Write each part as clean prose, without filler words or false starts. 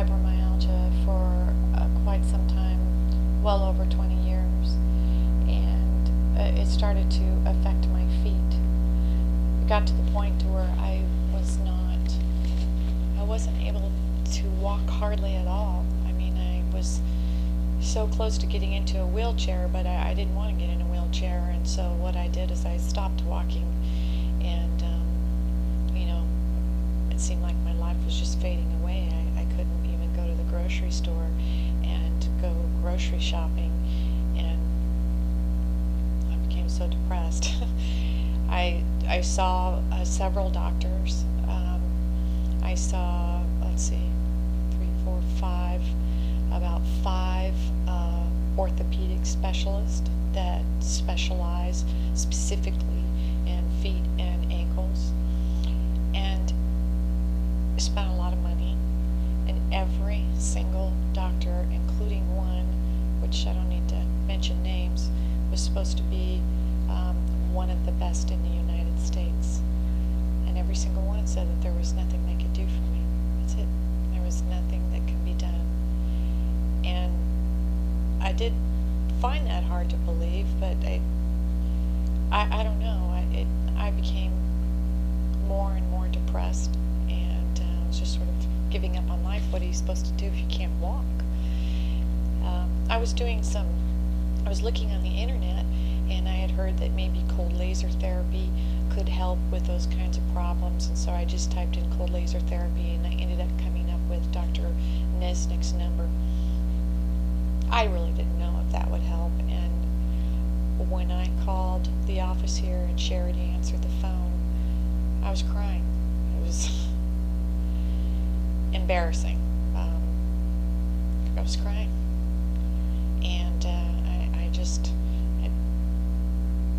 fibromyalgia for quite some time, well over 20 years, and it started to affect my feet. It got to the point to where I wasn't able to walk hardly at all. I mean, I was so close to getting into a wheelchair, but I didn't want to get in a wheelchair, and so what I did is I stopped walking, and you know, it seemed like my life was just fading away. I couldn't even go to the grocery store and go grocery shopping, and I became so depressed. I saw several doctors. I saw, let's see, 3, 4, 5, about 5 orthopedic specialists that specialize specifically in feet and ankles, and spent a lot of money. And every single doctor, including one, which I don't need to mention names, was supposed to be one of the best in the United States. And every single one said that there was nothing they could do for me. That's it. There was nothing that could be done. And I did find that hard to believe, but I don't know. I became more and more depressed, and I was just sort of giving up on life. What are you supposed to do if you can't walk? I was looking on the internet, and I had heard that maybe cold laser therapy could help with those kinds of problems, and so I just typed in cold laser therapy, and I ended up coming up with Dr. Nesnick's number. I really didn't know if that would help, and when I called the office here and Charity answered the phone, I was crying. It was embarrassing. I was crying, and I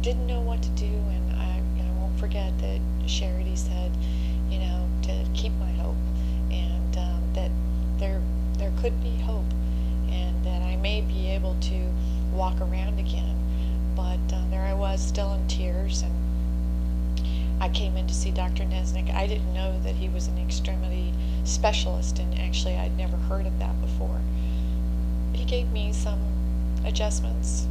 didn't know what to do, and I won't forget that Charity said, you know, to keep my hope, and that there could be hope, and that I may be able to walk around again. But there I was, still in tears, and I came in to see Dr. Nesnick. I didn't know that he was an extremity specialist, and actually I'd never heard of that before. He gave me some adjustments,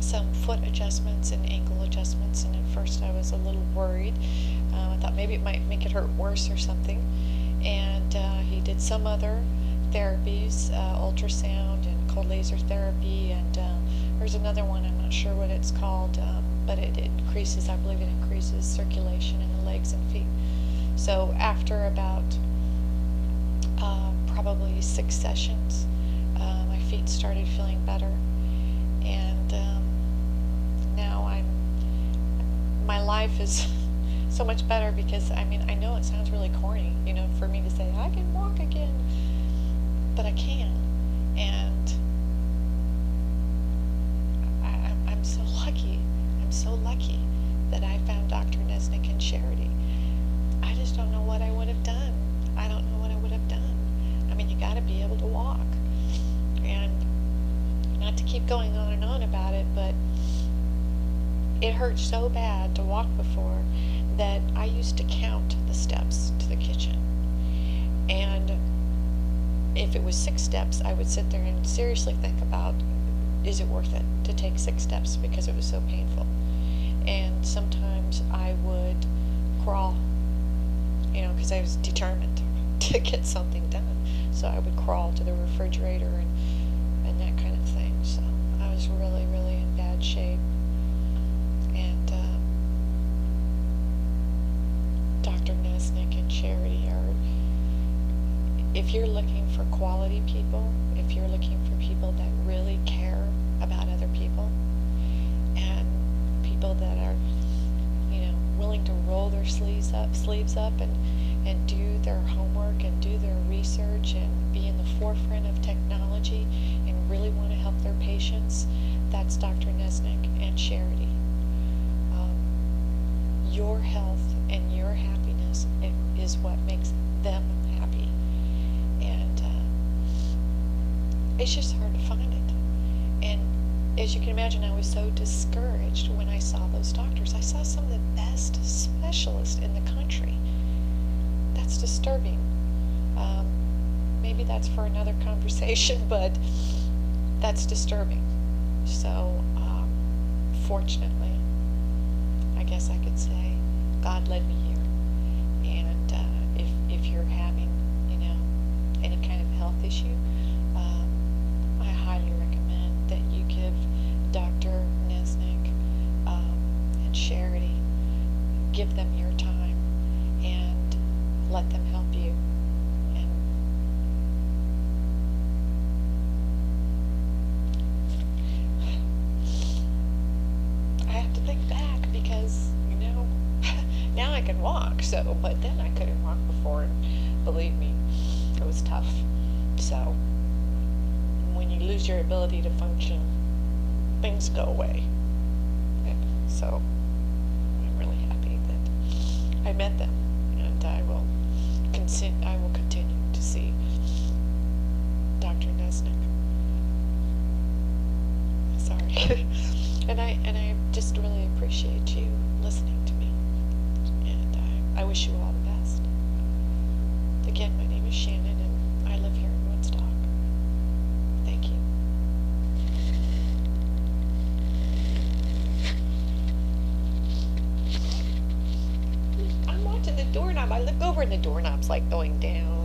some foot adjustments and ankle adjustments, and at first I was a little worried. I thought maybe it might make it hurt worse or something. And he did some other therapies, ultrasound and cold laser therapy, and there's another one, I'm not sure what it's called, but it increases, I believe it increases circulation in the legs and feet. So after about probably 6 sessions, my feet started feeling better, and now my life is so much better, because I mean, I know it sounds really corny, you know, for me to say I can walk again, but I can, and I'm so lucky. I'm so lucky that I found Dr. Nesnick and Charity. I just don't know what I would have done. I don't know what I would have done. I mean, you got to be able to walk. And not to keep going on and on about it, but it hurt so bad to walk before that I used to count the steps to the kitchen. And if it was 6 steps, I would sit there and seriously think about, is it worth it to take 6 steps, because it was so painful. And sometimes I would crawl, you know, because I was determined to get something done. So I would crawl to the refrigerator and that kind of thing. So I was really, really in bad shape. And Dr. Nesnick and Charity are, if you're looking for quality people, if you're looking for people that really care about other people, and people that are, you know, willing to roll their sleeves up and do their homework and do their research and be in the forefront of technology and really want to help their patients, that's Dr. Nesnick and Charity. Your health and your happiness is what makes them happy. And it's just hard to find it. And as you can imagine, I was so discouraged when I saw those doctors. I saw some of the best specialists in the country. That's disturbing. that's for another conversation, but that's disturbing. So, fortunately, I guess I could say, God led me here. And if you're having, any kind of health issue, I highly recommend that you give Dr. Nesnick and Charity, give them your time and let them help you. And I have to think back because, now I can walk, but then I couldn't walk before, and believe me, it was tough. So, when you lose your ability to function, things go away. And so, I'm really happy that I met them, and I will continue to see Dr. Nesnick. Sorry. and I just really appreciate you listening to me, and I wish you all the best. Again, my name is Shannon, and I live here in Woodstock. Thank you. I'm watching the doorknob. I look over and the doorknob's like going down.